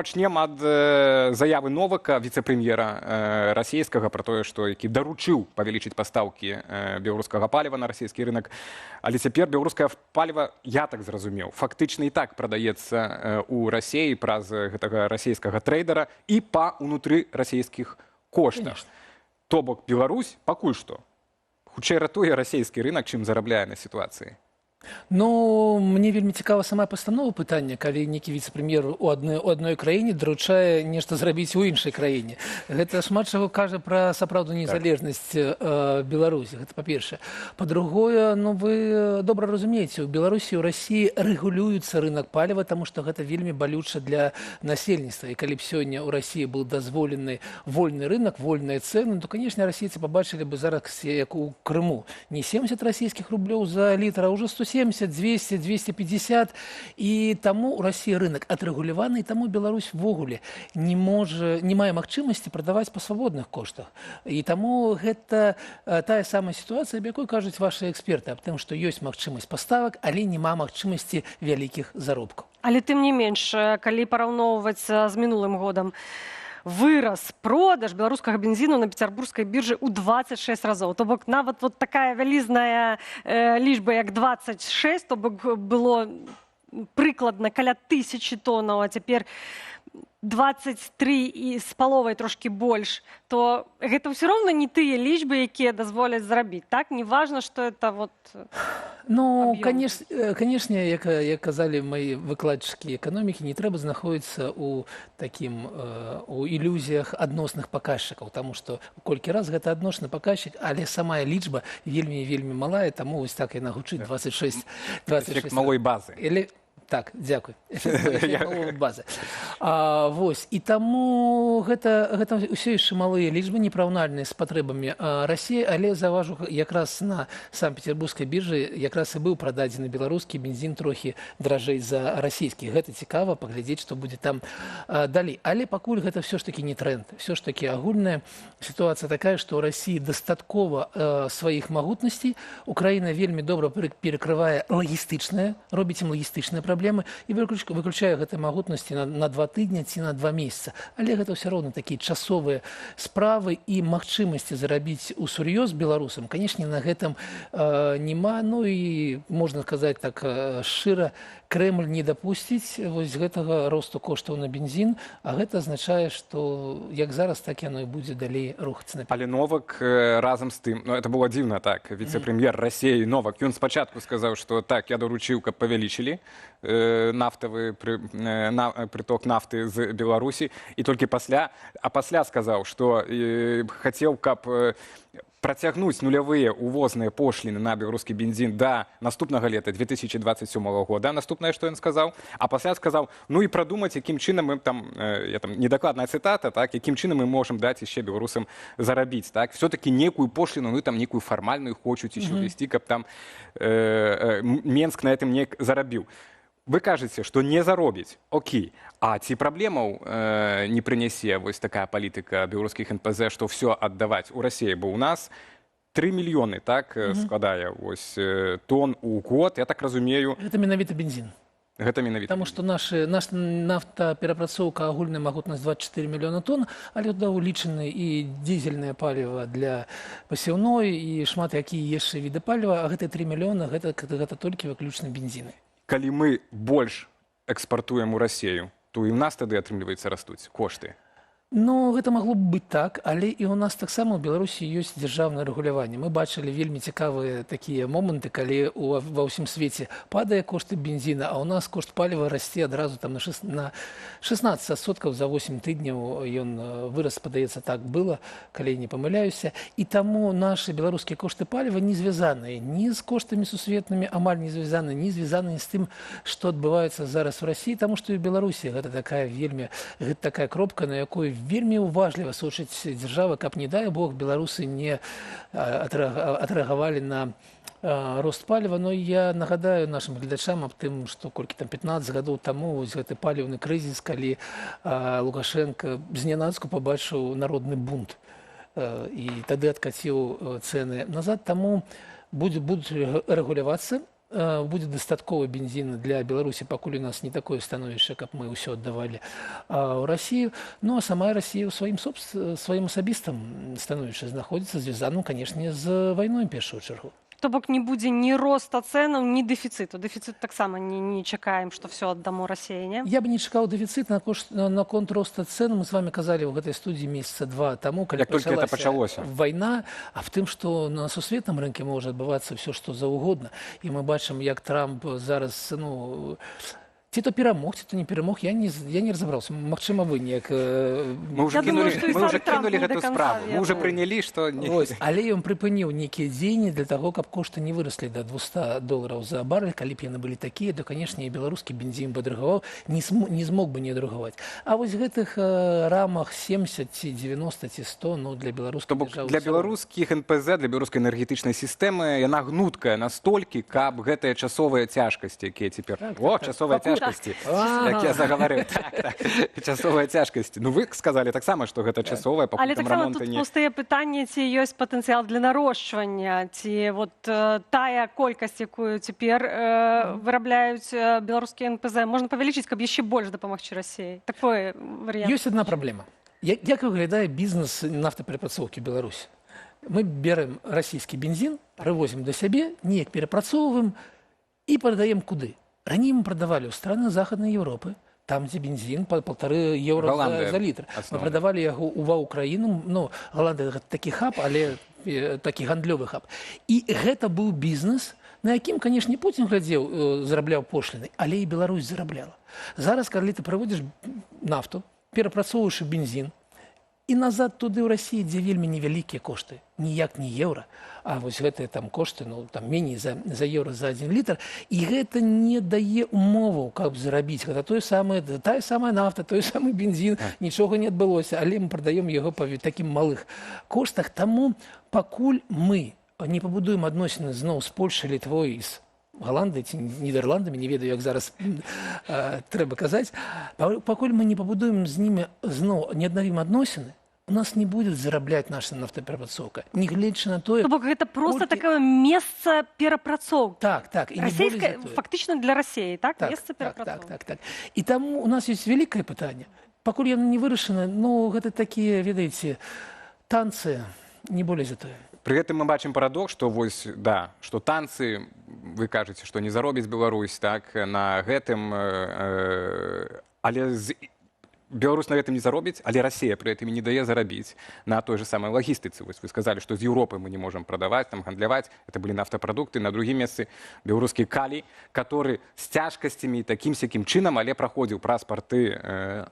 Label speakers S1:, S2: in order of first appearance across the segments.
S1: Пачнем ад заявы Новака, віцэ-прэм'ера расійскага, пра тое, што які даручыў павялічыць пастаўкі беларускага паліва на расійскі рынок. Але цяпер беларускае паліва, я так зразумеў, фактычна і так прадаецца ў Расіі праз гэтага расійскага трейдера і па ўнутры расійскіх коштах. То бок Беларусь пакуль што хутчэй ратуе расійскі рынок, чым зарабляе на сітуацыі.
S2: Ну, мне вельмі цікава сама пастанова пытання, калі нейкі віцэ-прэм'ер у адной краіне даручае нешта зрабіць у іншай краіне. Гэта шмат чаго кажа пра сапраўдную незалежнасць Беларусі. Гэта па-першае. Па-другое, ну вы добра разумееце, у Беларусі і ў Расіі рэгулюецца рынок паліва, таму што гэта вельмі балюча для насельніцтва. І калі б сёння ў Расіі быў дазволены вольны рынок, вольныя цэны, то, канешне, расійцы пабачылі бы зараз, як у Крыму, не 70 расійскіх рублёў за літр, а ўжо 170, 200, 250. І таму ў Расіі рынок атрэгуляваны, і таму Беларусь ввогуле не мае магчымасці прадаваць па свабодных коштах. І таму гэта тая самая сітуацыя, аб якой кажуць вашы эксперты, аб тым, што ёсць магчымасць паставак, але няма магчымасці вялікіх заробкаў.
S3: Але тым не менш, калі параўноўваць з мінулым годам, вырас продаж беларускага бензіну на пецярбургскай біржы ў 26 разоў. То бок нават вот такая вялізная лічба, як 26, то бок было прыкладна каля 1000 тоннаў, а цяпер 23 і з паловай трошкі больш, то гэта ўсё роўна не тыя лічбы, якія дазволяць зрабіць, так? Не важна, што это вот...
S2: Ну, канешне, як казалі мои выкладчыкі эканомікі, не трэба знаходзіцца у ілюзіях адносных паказчыкаў, таму што колькі раз гэта адносны паказчык, але самая лічба вельмі малая, таму вось так яна гучыць 26.
S1: Эфект малой базы.
S2: Так, дзякуй. Базы. Вось. І таму гэта ўсё яшчэ малыя лічбы, непараўнальныя з патрэбамі Расіі, але заўважу, якраз на Санкт-Петербургскай біржы якраз і быў прададзены беларускі бензін трохі дражэй за расійскі. Гэта цікава паглядзець, што будзе там далей. Але пакуль гэта ўсё ж такі не тренд. Ўсё ж такі агульная сітуацыя такая, што ў Расіі дастаткова сваіх магутнасцей. Украіна вельмі добра перакрывае лагістычныя, робіць ім лагістычныя праблемы і выключае гэтай магутнасці на 2 тыдні ці на 2 месяца. Але гэта ўсё роўна такія часовыя справы і магчымасці зарабіць усур'ёз беларусам, канешне, на гэтым няма. Ну і можна сказаць так шчыра, Крэмль не дапусціць вось гэтага росту коштаў на бензін, а гэта азначае, што як зараз, так яно і будзе далей рухацца наперад.
S1: Але Новак разам з тым, ну это было дзіўна так, віцэ-прэм'ер Расіі Новак, ён спачатку сказаў, што так, я даручыў, каб павялічылі нафтавы прыток нафты з Беларусі, і толькі пасля сказаў, што хацеў, каб працягнуць нулявыя увозныя пошліны на беларускі бензін да наступнага лета 2027 года, наступнае, што ён сказаў, а пасля сказаў, ну і прадумаць, якім чынам мы там, недакладная цытата, так, якім чынам мы можам даць яшчэ беларусам зарабіць, так, все-таки некую пошліну, ну там некую фармальную хочуць еще весці, каб там Менск на этом не зарабіў. Вы кажаце, што не заробіць, окей, а ці праблемаў не прынясе вось такая палітыка беларускіх НПЗ, што ўсё аддаваць у Расіі, бо ў нас 3 мільёны, так, складае вось тонн у год, я так разумею.
S2: Гэта менавіта бензін.
S1: Гэта менавіта.
S2: Таму што наша нафтаперапрацоўка агульная магутнасць 24 мільёна тонн, але туды ўлічаны і дызельнае паліва для пасеўной і шмат якія яшчэ віды паліва, а гэта 3 мільёна, гэта толькі выключна бензіны.
S1: Калі мы больш экспартуем у Расію, то і ў нас тады, атрымліваецца, растуць кошты.
S2: Ну, гэта магло б быць так, але і ў нас таксама ў Беларусі ёсць дзяржаўнае рэгуляванне. Мы бачылі вельмі цікавыя такія моманты, калі ва ўсім свеце падае кошт бензіна, а ў нас кошт паліва расце адразу там на 16% за 8 тыдняў. Ён вырас, падаецца, так было, калі не памыляюся. І таму нашы беларускія кошты паліва не звязаныя ні з коштамі сусветнымі, амаль не звязаныя, не звязаныя з тым, што адбываецца зараз у Расіі, таму што і ў Беларусі гэта такая кропка, на якой вельмі уважліва сочыць дзяржава, каб, не дай Бог, беларусы не адрэагавалі на рост паліва. Но я нагадаю нашим гледачам аб тым, што колькі там 15 гадоў таму вось гэты паліўны крызіс, калі Лукашенко знянацку пабачыў народны бунт і тады адкаціў цэны назад. Таму будуць рэгулявацца будзе дастаткова бензіну для Беларусі, пакуль у нас не такое становішча, каб мы ўсё аддавалі ў Расію. Ну а сама Расія ў сваім асабістым становішчы знаходзіцца звязаным, канешне, з вайной в першую чаргу.
S3: То бок не будзе ні роста цэнаў, ні дэфіцыту. Дэфіцыт таксама не чакаем, што все аддамо Расіі, не?
S2: Я бы не чакаў дэфіцыт наконт роста цэн. Мы з вами казалі ў гэтай студыі месяца 2 таму, калі
S1: пачалася
S2: вайна, а в тым, што на сусветным рынке можа адбывацца ўсё, што заўгодна. І мы бачым, як Трамп зараз, ці то перамог, ці то не перамог, я не разабраўся. Магчыма, вы неяк...
S1: Мы ўжо кінулі гэту справу. Мы ўжо прынялі, што...
S2: Але ён прыпыніў нейкія дзеянні для таго, каб кошты не выраслі да $200 за барэль. Калі б яны былі такія, то, канешне, і беларускі бензін бы даргаваў, не змог бы не даргаваць. А вось гэтых рамах 70 ці 90 ці 100, для беларускай дзяржавы...
S1: Для беларускіх НПЗ, для беларускай энергетычнай сістэмы, яна гнуткая настолькі, каб гэтыя часовыя цяжкасці, якія цяпер... часовая цяжкасці. Як я загаварыў. Часовая цяжкасць. Вы сказалі таксама, што гэта часовая, пакуль
S3: але
S1: там
S3: таксама
S1: рамонты
S3: тут
S1: не...
S3: пустыя пытанні, ці ёсць патэнцыял для нарошчвання, ці тая колькасць, якую цяпер вырабляюць беларускія НПЗ, можна павялічыць, каб яшчэ больш дапамагчы Расіі. Такой варыянт.
S2: Ёсць адна праблема. Як выглядае бізнес нафтаперапрацоўкі Беларусі? Мы берем расійскі бензін, прывозім да сябе, неяк перапрацоўваем і прадаем куды? Раней мы продавали ў страны Захаднай Европы, там, дзе бензін па €1,5 за літр. Мы продавали яго ва Украіну. Голландыя — гэта такі хаб, але такі гандлёвы хаб. І гэта быў бізнес, на якім, канешне, Пуцін глядзеў, зарабляў пошліны, але і Беларусь зарабляла. Зараз, калі ты праводзіш нафту, перапрацоўваеш бензін, і назад туды ў Расіі, дзе вельмі невялікія кошты, ніяк не еўра, а вось гэтыя там кошты, меней за еўра за 1 літр, і гэта не дае умоваў, каб зарабіць. Гэта тая самая нафта, той самы бензін, нічога не адбылося, але мы прадаем яго па такім малых коштах. Таму пакуль мы не пабудуем адносіны зноў з Польшай, Літвой і з Голландыі ці Нідерландамі, не ведаю, як зараз трэба казаць, пакуль мы не пабудуем з імі зноў, не аднавім адносіны, у нас не будет зарабляць наша нафтаперапрацоўка, нягледзячы на тое...
S3: То бок гэта проста такое месца перапрацоўкі.
S2: Так.
S3: Расійскае, фактычна для Расіі, так? Месца перапрацоўкі.
S2: Так. І таму у нас ёсць вялікае пытанне. Пакуль яно не вырашана, гэта такія, ведаеце, танцы, не болей за тое.
S1: Пры гэтым мы бачым парадокс, што танцы, вы кажаце, што не заробіць Беларусь, так, на гэтым, але Беларусь на гэтым не заробіць, але Расія пры гэтым не дае зарабіць на той же самой лагістыцы. Вы сказалі, што з Еўропы мы не можам прадаваць, там гандляваць. Это былі нафтапрадукты. На другім месцы беларускі калій, который з цяжкасцямі такім-сякім чынам, але праходзіў праз парты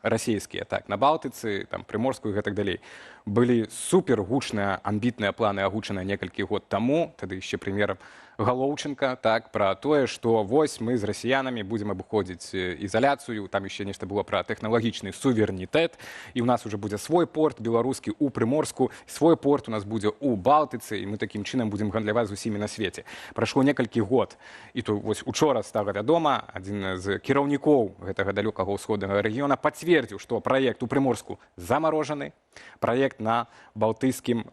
S1: расійскія. Так, на Балтыцы, там, Прыморскую і гэтак далей. Былі супергучныя, амбітныя планы, агучаныя некалькі год таму, тады яшчэ прэм'ерам Галоўчынка, так, пра тое, што вось мы з расіянамі будзем абыходзіць ізаляцыю, там яшчэ нешта было пра тэхналагічны суверэнітэт, і ў нас уже будзе свой порт беларускі ў Прыморску, свой порт у нас будзе ў Балтыцы, і мы такім чынам будзем гандляваць з усімі на свеце. Прайшло некалькі год, і то вось учора стала вядома, адзін з кіраўнікоў гэтага далёкага ўсходнага рэгіёна пацвердзіў, што праект у Прыморску замарожаны, праект на Балтыйскім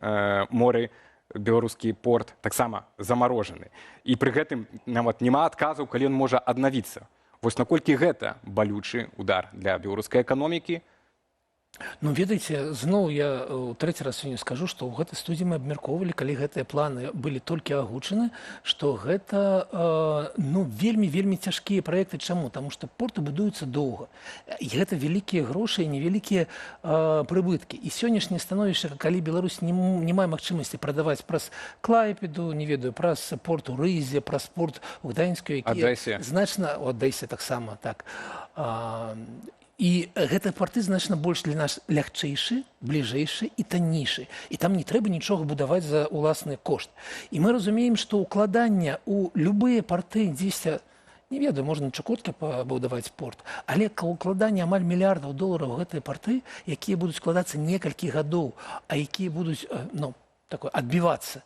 S1: моры, беларускі порт таксама замарожаны. І пры гэтым нават няма адказаў, калі ён можа аднавіцца. Вось наколькі гэта балючы удар для беларускай эканомікі?
S2: Ведаеце, зноў я ў трэці раз сёння скажу, што ў гэтай студыі мы абмяркоўвалі, калі гэтыя планы былі толькі агучаны, што гэта вельмі цяжкія праекты. Чаму? Таму што порты будуюцца доўга. І гэта вялікія грошы і невялікія прыбыткі. І сённяшняе становішча, калі Беларусь не мае магчымасці прадаваць праз Клайпеду, не ведаю, праз порт у Рызе, праз порт у Гданьску, які значна у Адэсе таксама, так. І гэтыя порты значна больш для нас лягчэйшы, бліжэйшы і таннейшы. І там не трэба нічога будаваць за ўласны кошт. І мы разумеем, што ўкладанне ў любыя порты дзесьці, не ведаю, можна Чукоткі пабудаваць порт, але ўкладанне амаль $мільярдаў ў гэтыя порты, якія будуць складацца некалькі гадоў, а якія будуць адбівацца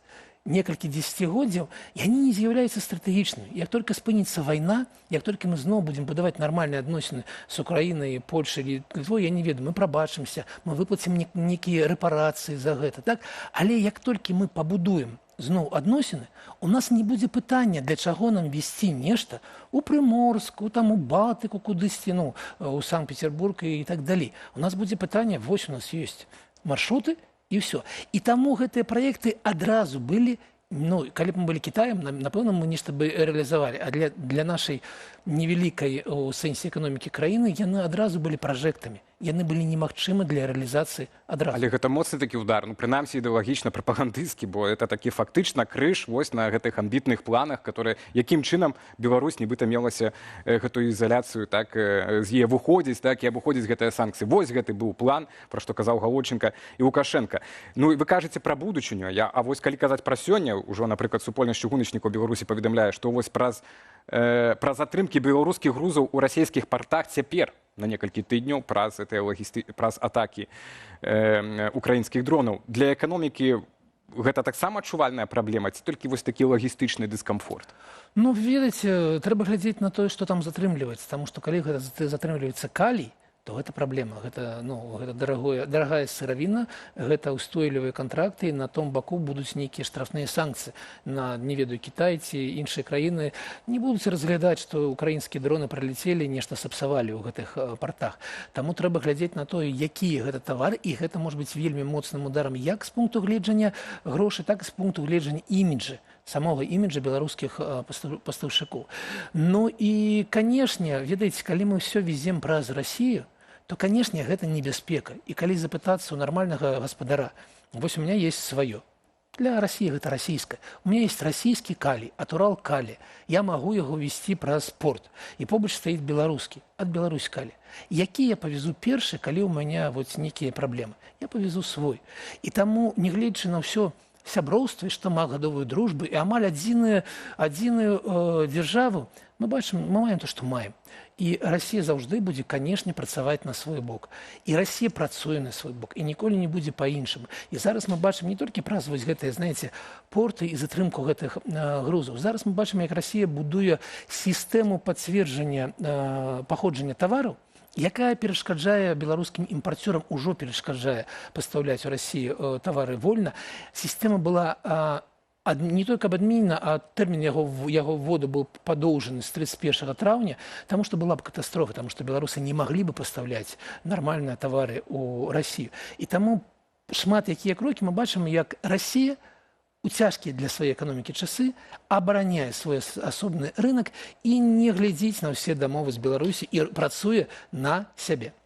S2: некалькі дзесяцігоддзяў, яны не з'яўляюцца стратэгічнымі. Як толькі спыніцца вайна, як толькі мы зноў будзем будаваць нармальныя адносіны з Украінай, Польшай, Літвой, я не ведаю, мы прабачымся, мы выплацім нейкія рэпарацыі за гэта, так? Але як толькі мы пабудуем зноў адносіны, у нас не будзе пытання, для чаго нам весці нешта у Прыморску, там у Балтыку, кудысьці, ну, у Санкт-Петербург і так далей. У нас будзе пытанне, вось у нас ёсць маршруты і ўсё. І таму гэтыя праекты адразу былі, ну, калі б мы былі Кітаем, напэўна, мы нешта бы рэалізавалі. А для нашай невялікай у сэнсе эканомікі краіны яны адразу былі пражэктамі. Яны былі немагчымы для рэалізацыі адразу.
S1: Але гэта моцны такі удар, ну, прынамсі ідэалагічна прапагандысцкі, бо это такі фактычна крыж вось на гэтых амбітных планах, якім чынам Беларусь нібыта мелася гэтую ізаляцыю, так, з яе выходзіць, так, і абыходзіць гэтыя санкцыі. Вось гэты быў план, пра што казаў Галодчынка і Лукашенка. Ну, і вы кажаце пра будучыню, а вось калі казаць пра сёння, ужо, напрыклад, супольнасць чыгуначнікаў Беларусі паведамляе, што вось пра затрымкі беларускіх грузаў у расійскіх партах цяпер на некалькі тыдняў праз атакі украінскіх дронаў. Для эканомікі гэта таксама адчувальная праблема, ці толькі вось такі лагістычны дыскамфорт?
S2: Ну, ведаеце, трэба глядзець на тое, што там затрымліваецца, таму што калі гэта затрымліваецца калій, то гэта праблема. Гэта дарагая сыравіна, гэта ўстойлівыя кантракты, і на том баку будуць нейкія штрафныя санкцыі. Не ведаю, Кітай ці іншыя краіны не будуць разглядаць, што украінскія дроны пралецелі, нешта сапсавалі ў гэтых партах. Таму трэба глядзець на тое, якія гэта тавары, і гэта можа быць вельмі моцным ударам як з пункту гледжання грошай, так і з пункту гледжання іміджа, самого іміджа беларускіх пастаўшчыкоў. Ну і, канешне, ведаеце, калі мы ўсё везем праз Расію, то, канешне, гэта небяспека. І калі запытацца ў нармальнага гаспадара, вось у меня есть сваё. Для России гэта расійскае. У меня есть расійскі калій, атурал калія. Я магу яго везці праз порт. І побач стаіць беларускі, ад Беларусь калія. Які я павезу першы, калі ў мяне вот нейкія праблемы? Я павезу свой. І таму, не гледзячы на ўсё сяброўства, штомагадовую дружбу і амаль адзіную дзяржаву, мы маем то, што маем. І Расія заўжды будзе, канешне, працаваць на свой бок. І Расія працуе на свой бок, і ніколі не будзе па-іншаму. І зараз мы бачым не толькі праз вось гэтыя, знаеце, порты і затрымку гэтых грузаў. Зараз мы бачым, як Расія будуе сістэму пацверджання паходжання тавараў, якая перашкаджае беларускім імпарцёрам, ужо перашкаджае пастаўляць у Расію тавары вольна. Сістэма была не только адменена, а тэрмін яго вводу быў падоўжаны з 31 траўня, таму што была б катастрофа, таму што беларусы не маглі бы пастаўляць нармальныя тавары ў Расію. І таму шмат якія крокі мы бачым, як Расія у цяжкія для сваёй эканомікі часы абараняе свой асобны рынок і не глядзіць на ўсе дамовы з Беларусі і працуе на сябе.